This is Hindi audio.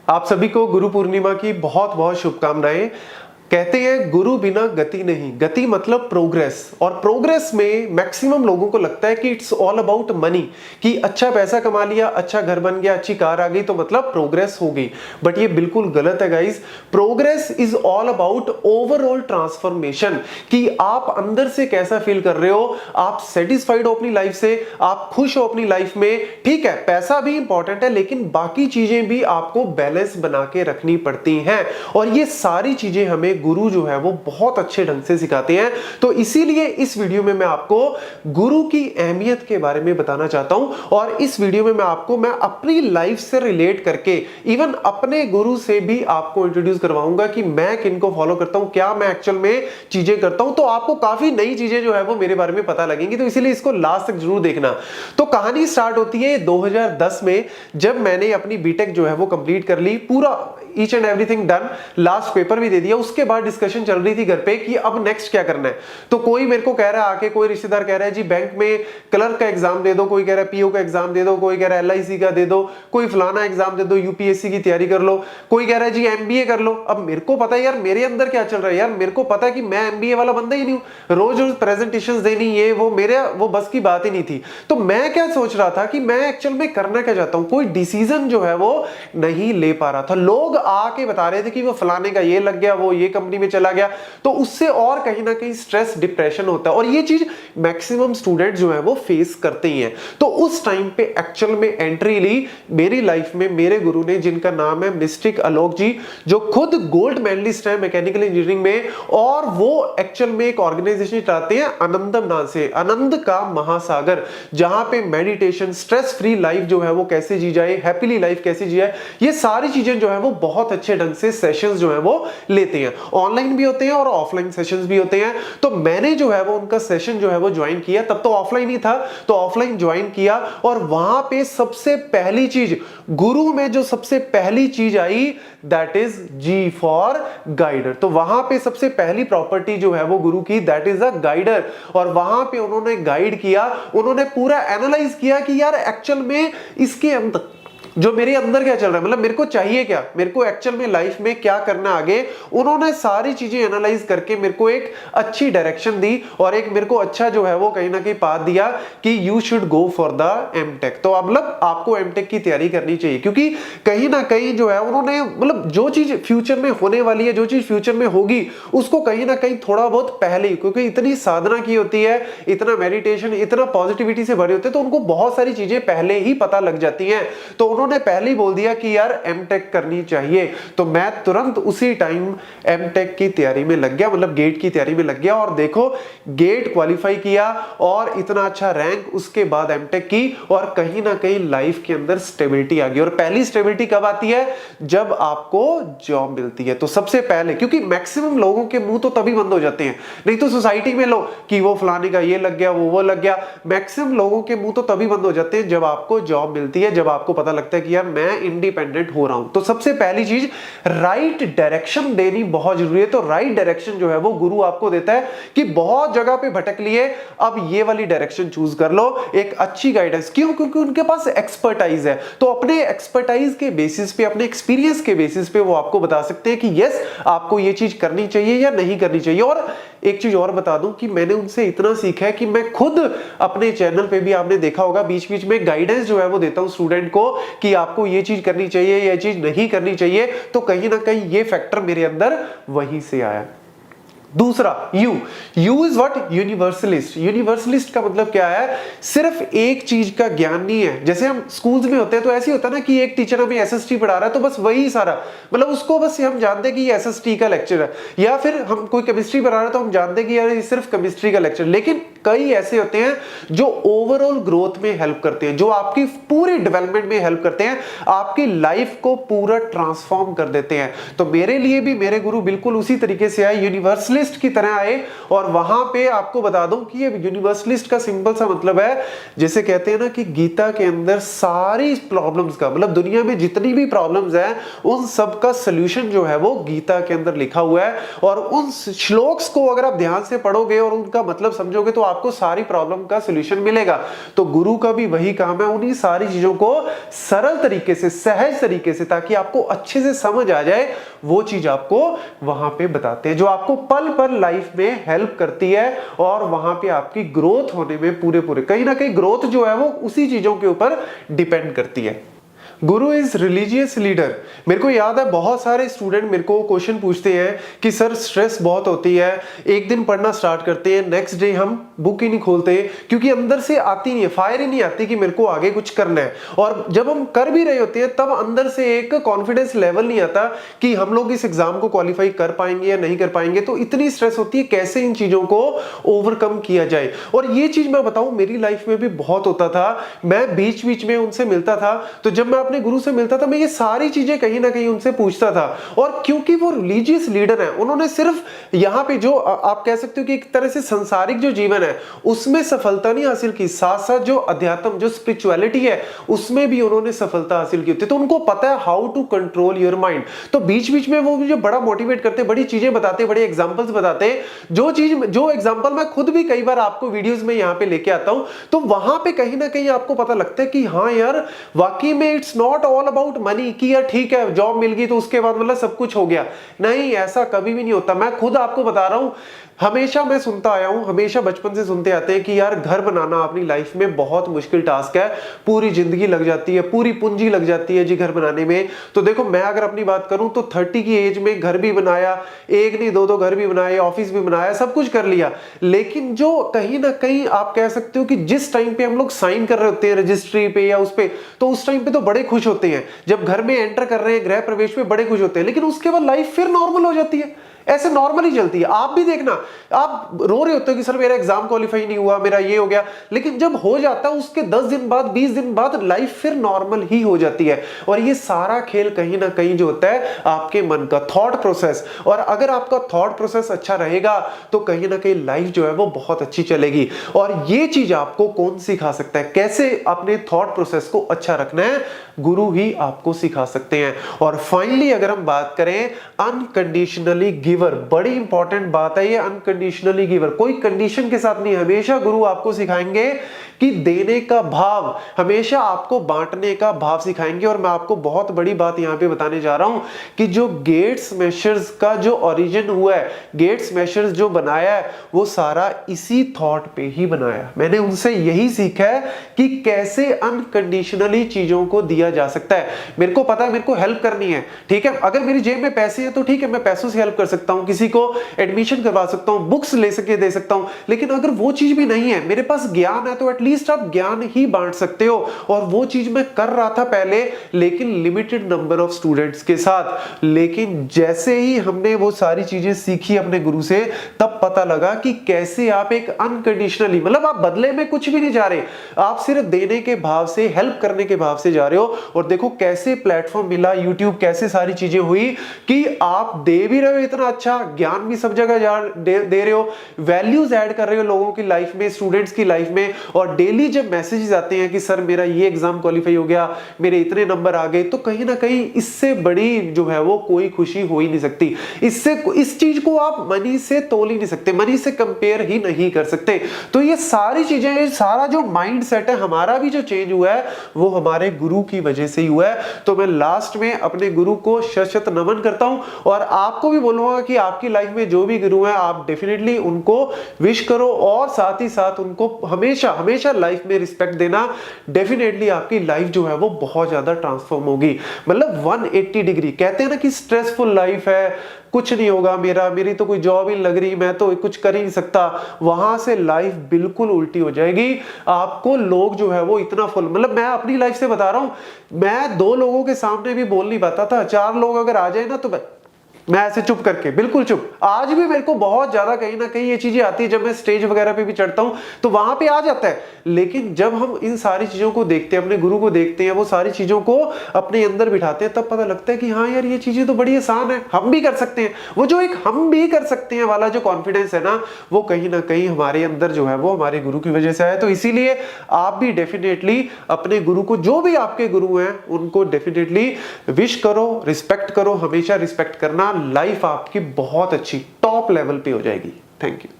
आप सभी को गुरु पूर्णिमा की बहुत बहुत शुभकामनाएं। कहते हैं गुरु बिना गति नहीं, गति मतलब प्रोग्रेस। और प्रोग्रेस में मैक्सिमम लोगों को लगता है कि इट्स ऑल अबाउट मनी, कि अच्छा पैसा कमा लिया, अच्छा घर बन गया, अच्छी कार आ गई तो मतलब प्रोग्रेस हो गई। बट ये बिल्कुल गलत है guys. Progress is all about overall transformation, कि आप अंदर से कैसा फील कर रहे हो, आप सेटिस्फाइड हो अपनी लाइफ से, आप खुश हो अपनी लाइफ में। ठीक है, पैसा भी इंपॉर्टेंट है लेकिन बाकी चीजें भी आपको बैलेंस बना के रखनी पड़ती हैं। और ये सारी चीजें हमें गुरु जो है वो बहुत अच्छे ढंग से सिखाते हैं। तो इसीलिए इस वीडियो में मैं आपको गुरु की अहमियत के बारे में बताना चाहता हूं। और इस वीडियो में मैं अपनी लाइफ से रिलेट करके इवन अपने गुरु से भी आपको इंट्रोड्यूस करवाऊंगा कि मैं किनको फॉलो करता हूं, क्या मैं एक्चुअल में चीजें करता हूं। तो आपको काफी नई चीजें जो है वो मेरे बारे में पता लगेंगी, तो इसीलिए इसको लास्ट तक जरूर देखना। तो कहानी स्टार्ट होती है 2010 में, जब मैंने अपनी बीटेक जो है वो कंप्लीट कर ली, पूरा each and everything done, last paper भी दे दिया। उसके बाद डिस्कशन चल रही थी घर पे कि अब नेक्स्ट क्या करना है। तो कोई मेरे को कह रहा है, आके कोई रिश्तेदार कह रहा है जी बैंक में क्लर्क का एग्जाम दे दो, कोई कह रहा है पीओ का एग्जाम दे दो, कोई कह रहा है एलआईसी का दे दो, कोई फलाना एग्जाम दे दो, यूपीएससी की तैयारी कर लो, कोई कह रहा है जी एमबीए कर लो। अब मेरे को पता है यार मेरे अंदर क्या चल रहा है, यार मेरे को पता है कि मैं एमबीए वाला बंदा ही नहीं हूं, रोज रोज प्रेजेंटेशंस देनी, ये वो मेरे वो बस की बात ही नहीं थी। तो मैं क्या सोच रहा था कि मैं एक्चुअल में करना क्या चाहता हूं, कोई डिसीजन जो है वो नहीं ले पा रहा था। लोग आके बता रहे थे कि वो फलाने का ये लग गया, वो ये कंपनी में चला गया, तो उससे और कहीं ना कहीं स्ट्रेस डिप्रेशन होता है। और ये चीज मैक्सिमम स्टूडेंट जो है वो फेस करते ही हैं। तो उस टाइम पे एक्चुअल में एंट्री ली मेरी लाइफ में मेरे गुरु ने, जिनका नाम है मिस्टिक आलोक जी, जो खुद गोल्ड मेडलिस्ट है मैकेनिकल इंजीनियरिंग में। और वो एक्चुअल में एक ऑर्गेनाइजेशन चलाते हैं आनंदम नाम से, आनंद का महासागर, जहां पे मेडिटेशन, स्ट्रेस फ्री लाइफ जो है वो कैसे जी जाए, हैप्पीली लाइफ कैसे जी जाए, ये सारी चीजें जो है वो बहुत अच्छे ढंग से सेशंस जो है वो लेते हैं। ऑनलाइन भी होते हैं और ऑफलाइन सेशंस भी होते हैं। तो मैंने जो है वो उनका सेशन जो है वो ज्वाइन किया, तब तो ऑफलाइन ही था, तो ऑफलाइन ज्वाइन किया। और वहां पे सबसे पहली चीज गुरु में जो सबसे पहली चीज आई, that is G for guider. तो वहां पे सबसे पहली प्रॉपर्टी जो है वो गुरु की, दैट इज अ गाइडर। और वहां पे उन्होंने गाइड किया, उन्होंने पूरा एनालाइज किया कि यार एक्चुअल में इसके अंदर जो मेरे अंदर क्या चल रहा है, मतलब मेरे को चाहिए क्या, मेरे को एक्चुअल में लाइफ में क्या करना आगे। उन्होंने सारी चीजें एनालाइज करके मेरे को एक अच्छी डायरेक्शन दी और एक मेरे को अच्छा जो है वो कहीं ना कहीं पाथ दिया कि you should go for the MTech. तो मतलब आपको एमटेक की तैयारी करनी चाहिए, क्योंकि कहीं ना कहीं जो है उन्होंने मतलब जो चीज फ्यूचर में होने वाली है, जो चीज फ्यूचर में होगी, उसको कहीं ना कहीं थोड़ा बहुत पहले ही, क्योंकि इतनी साधना की होती है, इतना मेडिटेशन, इतना पॉजिटिविटी से भरे होते हैं, तो उनको बहुत सारी चीजें पहले ही पता लग जाती हैं। तो उन्होंने पहले ही बोल दिया कि यार एमटेक करनी चाहिए। तो मैं तुरंत उसी टाइम एमटेक की तैयारी में लग गया, मतलब गेट की तैयारी में लग गया। और देखो गेट क्वालिफाई किया और इतना अच्छा रैंक, उसके बाद एमटेक की, और कहीं ना कहीं लाइफ के अंदर स्टेबिलिटी आ गई। और पहली स्टेबिलिटी कब आती है, जब आपको जॉब मिलती है। तो सबसे पहले, क्योंकि मैक्सिमम लोगों के मुंह तो तभी बंद हो जाते हैं, नहीं तो सोसाइटी में लो कि वो फलाने का ये लग गया, वो लग गया, मैक्सिमम लोगों के मुंह तो तभी बंद हो जाते हैं जब आपको जॉब मिलती है, जब आपको पता लगता है कि यार मैं इंडिपेंडेंट हो रहा हूं। तो सबसे पहली चीज राइट डायरेक्शन देनी बहुत जरूरी है। तो राइट डायरेक्शन जो है वो गुरु आपको देता है कि बहुत जगह पे भटक लिए, अब ये वाली डायरेक्शन चूज कर लो, एक अच्छी गाइडेंस। क्यों? क्योंकि उनके पास एक्सपर्टाइज है। तो अपने एक्सपर्टाइज के बेसिस पे, अपने एक्सपीरियंस के बेसिस पे वो आपको बता सकते हैं कि यस आपको ये चीज करनी चाहिए या नहीं करनी चाहिए। और एक चीज और बता दूं कि मैंने उनसे इतना सीखा है कि मैं खुद अपने चैनल पे भी आपने देखा होगा बीच बीच में गाइडेंस जो है वो देता हूं स्टूडेंट को कि आपको ये चीज करनी चाहिए, ये चीज नहीं करनी चाहिए। तो कहीं ना कहीं ये फैक्टर मेरे अंदर वहीं से आया। दूसरा, you is what, universalist. Universalist का मतलब क्या है, सिर्फ एक चीज का ज्ञान नहीं है। जैसे हम स्कूल्स में होते हैं तो ऐसे ही होता है ना कि एक टीचर हमें एसएसटी पढ़ा रहा है तो बस वही सारा, मतलब उसको बस हम जानते हैं कि ये एसएसटी का लेक्चर है। या फिर हम कोई केमिस्ट्री पढ़ा रहा है तो हम जानते हैं कि यार ये सिर्फ केमिस्ट्री का लेक्चर। लेकिन कई ऐसे होते हैं जो ओवरऑल ग्रोथ में हेल्प करते हैं, जो आपकी पूरी डेवलपमेंट में हेल्प करते हैं, आपकी लाइफ को पूरा ट्रांसफॉर्म कर देते हैं। तो मेरे लिए भी मेरे गुरु बिल्कुल उसी तरीके से आए, यूनिवर्सलिस्ट की तरह आए। और वहां पे आपको बता दूं कि ये यूनिवर्सलिस्ट का सिंपल सा मतलब है, जैसे कहते हैं ना कि गीता के अंदर सारी प्रॉब्लम्स का, मतलब दुनिया में जितनी भी प्रॉब्लम्स हैं उन सब का सलूशन जो है वो गीता के अंदर लिखा हुआ है। और उन श्लोक्स को अगर आप ध्यान से पढ़ोगे और उनका मतलब समझोगे तो आपको सारी प्रॉब्लम का सॉल्यूशन मिलेगा। तो गुरु का भी वही काम है, उन्हीं सारी चीजों को सरल तरीके से, सहज तरीके से, ताकि आपको अच्छे से समझ आ जाए, वो चीज आपको वहां पे बताते हैं, जो आपको पल पल लाइफ में हेल्प करती है और वहां पे आपकी ग्रोथ होने में पूरे कहीं ना कहीं ग्रोथ जो है वो उसी चीजों के ऊपर डिपेंड करती है। गुरु इज रिलीजियस लीडर। मेरे को याद है बहुत सारे स्टूडेंट मेरे को क्वेश्चन पूछते हैं कि सर स्ट्रेस बहुत होती है, एक दिन पढ़ना स्टार्ट करते हैं, नेक्स्ट डे हम बुक ही नहीं खोलते क्योंकि अंदर से आती नहीं है, फायर ही नहीं आती कि मेरे को आगे कुछ करना है। और जब हम कर भी रहे होते हैं तब अंदर से एक कॉन्फिडेंस लेवल नहीं आता कि हम लोग इस एग्जाम को क्वालिफाई कर पाएंगे या नहीं कर पाएंगे। तो इतनी स्ट्रेस होती है, कैसे इन चीजों को ओवरकम किया जाए। और ये चीज मैं बताऊं मेरी लाइफ में भी बहुत होता था, मैं बीच बीच में उनसे मिलता था, तो जब मैं अपने गुरु से मिलता था मैं ये सारी चीजें कहीं ना कहीं उनसे पूछता था। और क्योंकि वो रिलीजियस लीडर है, उन्होंने सिर्फ यहां पे जो आप कह सकते हो कि एक तरह से संसारिक जो जीवन है उसमें सफलता नहीं हासिल की, साथ साथ जो अध्यात्म, जो स्पिरिचुअलिटी है उसमें भी उन्होंने सफलता हासिल की होती है। तो उनको पता है how to control your mind. तो बीच बीच में वो मुझे बड़ा मोटिवेट करते, बड़ी चीजें बताते, बड़े एग्जांपल्स बताते, जो एग्जांपल मैं खुद भी कई बार आपको वीडियोस में यहां पे लेके आता हूं। तो वहां पे कहीं ना कहीं आपको पता लगता है कि हाँ यार, वाकई में it's not all about money कि यार ठीक है जॉब मिल गई तो उसके बाद मतलब सब कुछ हो गया। नहीं, ऐसा कभी भी नहीं होता। मैं खुद आपको बता रहा हूं, हमेशा मैं सुनता आया हूं, हमेशा बचपन से सुनते आते हैं कि यार घर बनाना अपनी लाइफ में बहुत मुश्किल टास्क है, पूरी जिंदगी लग जाती है, पूरी पूंजी लग जाती है जी घर बनाने में। तो देखो मैं अगर अपनी बात करूं तो 30 की एज में घर भी बनाया, एक नहीं दो घर भी बनाए, ऑफिस भी बनाया, सब कुछ कर लिया। लेकिन जो कहीं ना कहीं आप कह सकते हो कि जिस टाइम पे हम लोग साइन कर रहे होते हैं रजिस्ट्री पे या उस पे, तो उस टाइम पे तो बड़े खुश होते हैं, जब घर में एंटर कर रहे हैं गृह प्रवेश में बड़े खुश होते हैं, लेकिन उसके बाद लाइफ फिर नॉर्मल हो जाती है, ऐसे नॉर्मली चलती है। आप भी देखना, आप रो रहे होते हो कि सर मेरा एग्जाम क्वालिफाई नहीं हुआ, मेरा ये हो गया, लेकिन जब हो जाता है उसके 10 दिन बाद, 20 दिन बाद लाइफ फिर नॉर्मल ही हो जाती है। और ये सारा खेल कहीं ना कहीं जो होता है आपके मन का थॉट प्रोसेस, और अगर आपका थॉट प्रोसेस अच्छा रहेगा तो कहीं ना कहीं लाइफ जो है वो बहुत अच्छी चलेगी। और ये चीज आपको कौन सिखा सकता है, कैसे अपने थॉट प्रोसेस को अच्छा रखना है, गुरु ही आपको सिखा सकते हैं। और फाइनली अगर हम बात करें अनकंडीशनली गिवर, बड़ी इंपॉर्टेंट बात है ये अनकंडीशनली गिवर, कोई कंडीशन के साथ नहीं। हमेशा गुरु आपको सिखाएंगे कि देने का भाव, हमेशा आपको बांटने का भाव सिखाएंगे। और मैं आपको बहुत बड़ी बात यहां पे बताने जा रहा हूं कि जो गेट्स मेशर्स का जो ओरिजिन हुआ है, गेट्स मेशर्स जो बनाया है वो सारा इसी थॉट पे ही बनाया। मैंने उनसे यही सीखा है कि कैसे अनकंडीशनली चीजों को दिया जा सकता है। मेरे को पता है मेरे को हेल्प करनी है, ठीक है, अगर मेरी जेब में पैसे हैं तो ठीक है मैं पैसों से हेल्प कर सकता हूं, किसी को एडमिशन करवा सकता हूं, बुक्स ले सके दे सकता हूं। लेकिन अगर वो चीज भी नहीं है, मेरे पास ज्ञान है, तो एटलीस्ट आप ज्ञान ही बांट सकते हो। और वो चीज मैं कर रहा था पहले, लेकिन लिमिटेड नंबर ऑफ स्टूडेंट्स के साथ। लेकिन जैसे ही हमने वो सारी चीजें सीखी अपने गुरु से, तब पता लगा कि कैसे आप एक अनकंडीशनली, मतलब आप बदले में कुछ भी नहीं जा रहे, आप सिर्फ देने के भाव से, हेल्प करने के भाव से जा रहे हो। और देखो कैसे प्लेटफॉर्म मिला, यूट्यूब, कैसे सारी चीजें हुई कि आप दे भी रहे हो इतना अच्छा ज्ञान, भी सब जगह दे रहे हो, वैल्यूज ऐड कर रहे हो लोगों की लाइफ में, स्टूडेंट्स की लाइफ में। और डेली जब मैसेजेस आते हैं कि सर मेरा ये एग्जाम क्वालिफाई हो गया, मेरे इतने नंबर आ गए, तो कहीं ना कहीं इससे बड़ी जो है वो कोई खुशी हो ही नहीं सकती। इससे, इस चीज को आप मनी से तोल ही नहीं सकते, मनी से कंपेयर ही नहीं कर सकते। तो ये सारी चीजें, सारा जो माइंड सेट है हमारा भी जो चेंज हुआ है वो हमारे गुरु की वजह से ही हुआ है। तो मैं लास्ट में अपने गुरु को शत नमन करता हूं और आपको भी बोलूंगा कि आपकी लाइफ में जो भी गुरु हैं आप डेफिनेटली उनको विश करो, और साथ ही साथ उनको हमेशा हमेशा लाइफ में रिस्पेक्ट देना। डेफिनेटली आपकी लाइफ जो है वो बहुत ज्यादा ट्रांसफॉर्म होगी। मतलब 180 डिग्री। कहते हैं ना कि स्ट्रेसफुल लाइफ है, कुछ नहीं होगा मेरी तो कोई जॉब ही लग रही, मैं तो कुछ कर ही नहीं सकता, वहां से लाइफ बिल्कुल उल्टी हो जाएगी। आपको लोग जो है वो इतना फुल, मतलब मैं अपनी लाइफ से बता रहा हूं, मैं 2 लोगों के सामने भी बोल नहीं पाता था, 4 लोग अगर आ जाए ना तो मैं ऐसे चुप करके, बिल्कुल चुप। आज भी मेरे को बहुत ज्यादा कहीं ना कहीं ये चीजें आती है, जब मैं स्टेज वगैरह पे भी चढ़ता हूं तो वहां पे आ जाता है। लेकिन जब हम इन सारी चीजों को देखते हैं, अपने गुरु को देखते हैं, वो सारी चीजों को अपने अंदर बिठाते हैं, तब पता लगता है कि हाँ यार ये चीजें तो बड़ी आसान है, हम भी कर सकते हैं। वो जो एक हम भी कर सकते हैं वाला जो कॉन्फिडेंस है ना, वो कहीं ना कहीं हमारे अंदर जो है वो हमारे गुरु की वजह से आया। तो इसीलिए आप भी डेफिनेटली अपने गुरु को, जो भी आपके गुरु हैं उनको डेफिनेटली विश करो, रिस्पेक्ट करो, हमेशा रिस्पेक्ट करना। लाइफ आपकी बहुत अच्छी टॉप लेवल पे हो जाएगी। Thank you.